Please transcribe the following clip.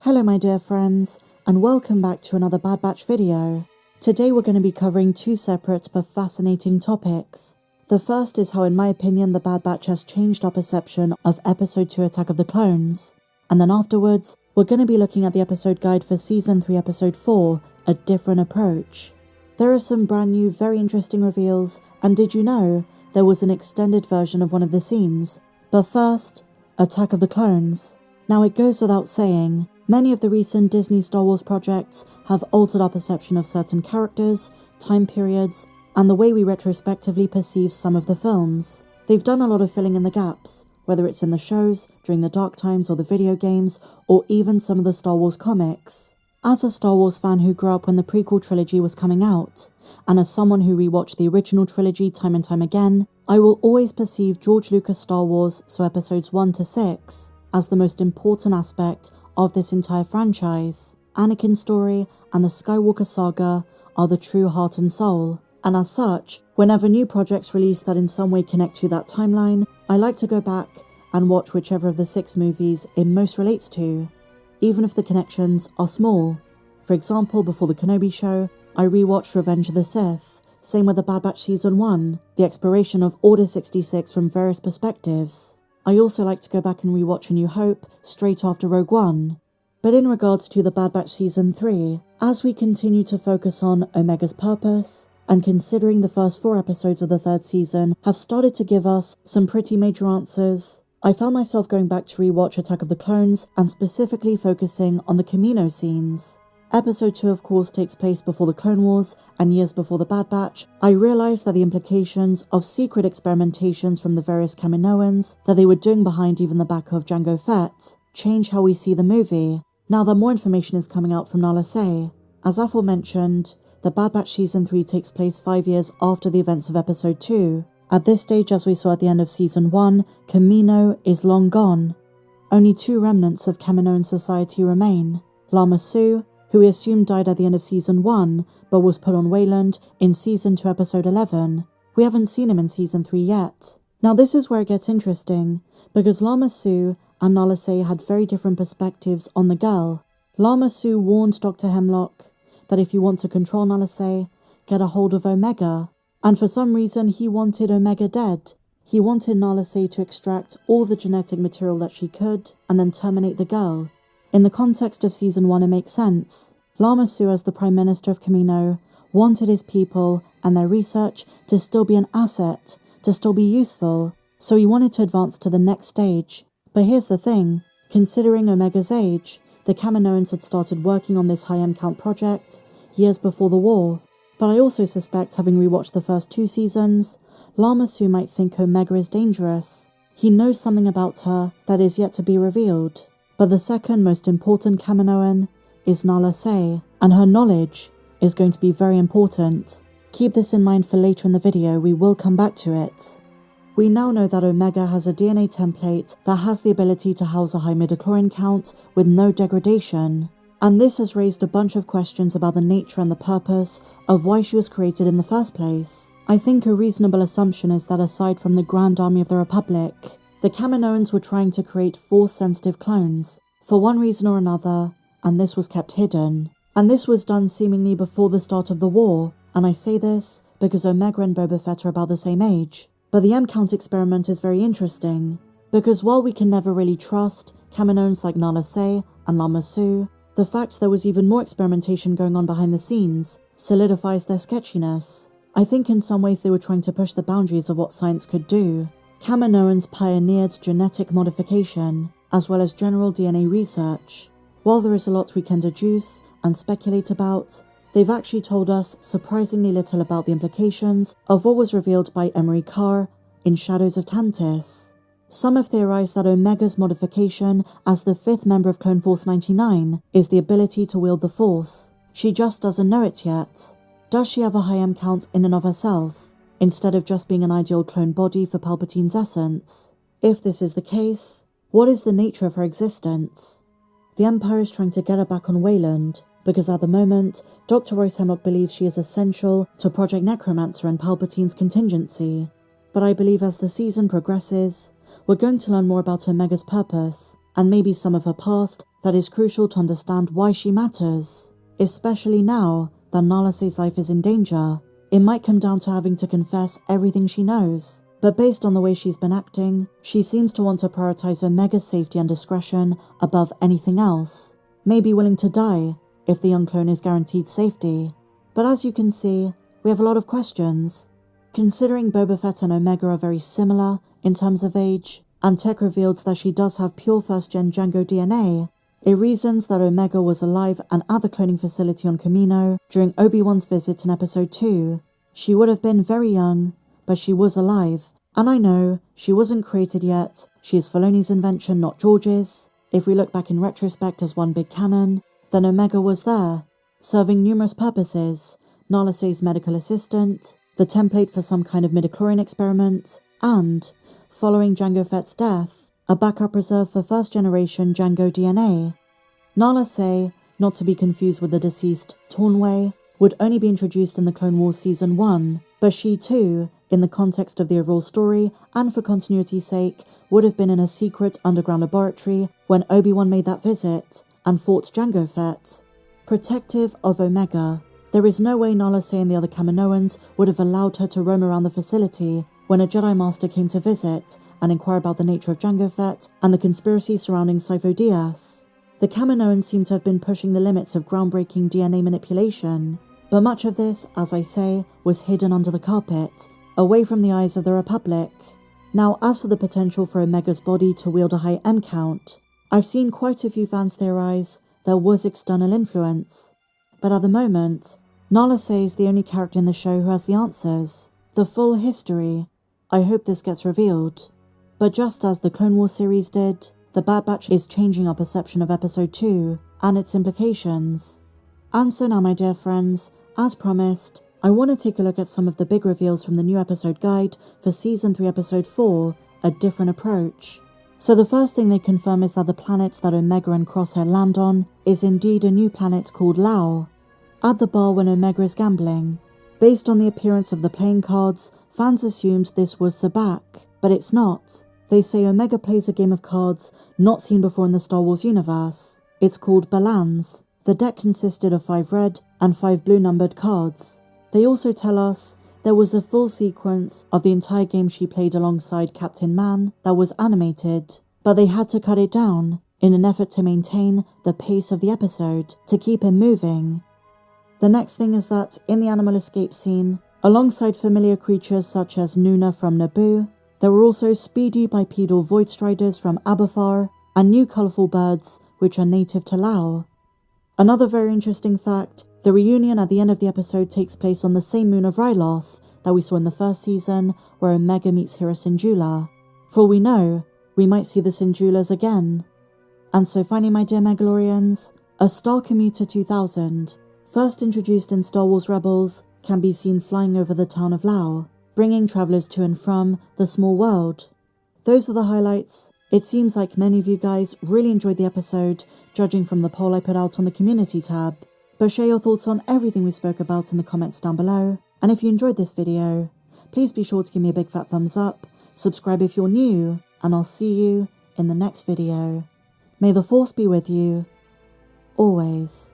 Hello my dear friends, and welcome back to another Bad Batch video. Today we're going to be covering two separate but fascinating topics. The first is how in my opinion the Bad Batch has changed our perception of Episode 2 Attack of the Clones. And then afterwards, we're going to be looking at the episode guide for Season 3 Episode 4, A Different Approach. There are some brand new, very interesting reveals, and did you know there was an extended version of one of the scenes? But first, Attack of the Clones. Now it goes without saying, many of the recent Disney Star Wars projects have altered our perception of certain characters, time periods, and the way we retrospectively perceive some of the films. They've done a lot of filling in the gaps, whether it's in the shows, during the dark times or the video games, or even some of the Star Wars comics. As a Star Wars fan who grew up when the prequel trilogy was coming out, and as someone who rewatched the original trilogy time and time again, I will always perceive George Lucas' Star Wars, so episodes 1 to 6, as the most important aspect of this entire franchise. Anakin's story and the Skywalker saga are the true heart and soul, and as such, whenever new projects release that in some way connect to that timeline, I like to go back and watch whichever of the 6 movies it most relates to, even if the connections are small. For example, before the Kenobi show, I rewatched Revenge of the Sith, same with the Bad Batch Season 1, the exploration of Order 66 from various perspectives. I also like to go back and rewatch A New Hope straight after Rogue One. But in regards to the Bad Batch Season 3, as we continue to focus on Omega's purpose, and considering the first 4 episodes of the 3rd season have started to give us some pretty major answers, I found myself going back to rewatch Attack of the Clones and specifically focusing on the Kamino scenes. Episode 2 of course takes place before the Clone Wars and years before the Bad Batch. I realised that the implications of secret experimentations from the various Kaminoans that they were doing behind even the back of Jango Fett change how we see the movie, now that more information is coming out from Nala Se. As aforementioned, the Bad Batch Season 3 takes place 5 years after the events of Episode 2. At this stage, as we saw at the end of Season 1, Kamino is long gone. Only 2 remnants of Kaminoan society remain. Lama Su, who we assume died at the end of Season 1, but was put on Wayland in Season 2 Episode 11. We haven't seen him in Season 3 yet. Now this is where it gets interesting, because Lama Su and Nala Se had very different perspectives on the girl. Lama Su warned Dr. Hemlock that if you want to control Nala Se, get a hold of Omega. And for some reason he wanted Omega dead. He wanted Nala Se to extract all the genetic material that she could, and then terminate the girl. In the context of Season 1 it makes sense. Lama Su as the Prime Minister of Kamino wanted his people and their research to still be an asset, to still be useful, so he wanted to advance to the next stage. But here's the thing, considering Omega's age, the Kaminoans had started working on this high M-count project years before the war. But I also suspect, having rewatched the first 2 seasons, Lama Su might think Omega is dangerous. He knows something about her that is yet to be revealed. But the second most important Kaminoan is Nala Se, and her knowledge is going to be very important. Keep this in mind for later in the video, we will come back to it. We now know that Omega has a DNA template that has the ability to house a high midichlorian count with no degradation. And this has raised a bunch of questions about the nature and the purpose of why she was created in the first place. I think a reasonable assumption is that aside from the Grand Army of the Republic, the Kaminoans were trying to create Force-sensitive clones, for one reason or another, and this was kept hidden. And this was done seemingly before the start of the war, and I say this because Omega and Boba Fett are about the same age. But the M-count experiment is very interesting, because while we can never really trust Kaminoans like Nala Se and Lama Su, the fact there was even more experimentation going on behind the scenes solidifies their sketchiness. I think in some ways they were trying to push the boundaries of what science could do. Kaminoans pioneered genetic modification, as well as general DNA research. While there is a lot we can deduce and speculate about, they've actually told us surprisingly little about the implications of what was revealed by Emery Carr in Shadows of Tantis. Some have theorized that Omega's modification as the 5th member of Clone Force 99 is the ability to wield the Force. She just doesn't know it yet. Does she have a high M count in and of herself, instead of just being an ideal clone body for Palpatine's essence? If this is the case, what is the nature of her existence? The Empire is trying to get her back on Wayland, because at the moment, Dr. Royce Hemlock believes she is essential to Project Necromancer and Palpatine's contingency. But I believe as the season progresses, we're going to learn more about Omega's purpose, and maybe some of her past that is crucial to understand why she matters, especially now that Nalase's life is in danger. It might come down to having to confess everything she knows, but based on the way she's been acting, she seems to want to prioritize Omega's safety and discretion above anything else, maybe willing to die if the young clone is guaranteed safety. But as you can see, we have a lot of questions. Considering Boba Fett and Omega are very similar in terms of age, and tech revealed that she does have pure first-gen Jango DNA, it reasons that Omega was alive and at the cloning facility on Kamino during Obi-Wan's visit in episode 2. She would have been very young, but she was alive. And I know, she wasn't created yet, she is Filoni's invention, not George's. If we look back in retrospect as one big canon, then Omega was there, serving numerous purposes: Nalase's medical assistant, the template for some kind of midichlorian experiment, and, following Jango Fett's death, a backup reserve for first-generation Jango DNA. Nalase, not to be confused with the deceased Tornway, would only be introduced in the Clone Wars Season 1, but she too, in the context of the overall story and for continuity's sake, would have been in a secret underground laboratory when Obi-Wan made that visit and fought Jango Fett. Protective of Omega, there is no way Nalase and the other Kaminoans would have allowed her to roam around the facility when a Jedi Master came to visit and inquire about the nature of Jango Fett and the conspiracy surrounding Sifo Dyas. The Kaminoans seem to have been pushing the limits of groundbreaking DNA manipulation, but much of this, as I say, was hidden under the carpet, away from the eyes of the Republic. Now, as for the potential for Omega's body to wield a high M count, I've seen quite a few fans theorize there was external influence. But at the moment, Nalase is the only character in the show who has the answers, the full history. I hope this gets revealed. But just as the Clone Wars series did, the Bad Batch is changing our perception of episode 2 and its implications. And so now, my dear friends, as promised, I want to take a look at some of the big reveals from the new episode guide for Season 3 Episode 4, A Different Approach. So the first thing they confirm is that the planet that Omega and Crosshair land on is indeed a new planet called Lao. At the bar when Omega is gambling, based on the appearance of the playing cards, fans assumed this was Sabak, but it's not. They say Omega plays a game of cards not seen before in the Star Wars universe. It's called Balance. The deck consisted of 5 red and 5 blue numbered cards. They also tell us there was a full sequence of the entire game she played alongside Captain Man that was animated, but they had to cut it down in an effort to maintain the pace of the episode, to keep him moving. The next thing is that in the animal escape scene, alongside familiar creatures such as Nuna from Naboo, there were also speedy bipedal void striders from Abafar and new colourful birds which are native to Lao. Another very interesting fact, the reunion at the end of the episode takes place on the same moon of Ryloth that we saw in the first season, where Omega meets Hera Syndulla. For all we know, we might see the Syndullas again. And so finally, my dear Megalorians, a Star Commuter 2000, first introduced in Star Wars Rebels, can be seen flying over the town of Lao, bringing travellers to and from the small world. Those are the highlights. It seems like many of you guys really enjoyed the episode, judging from the poll I put out on the community tab. But share your thoughts on everything we spoke about in the comments down below. And if you enjoyed this video, please be sure to give me a big fat thumbs up, subscribe if you're new, and I'll see you in the next video. May the Force be with you, always.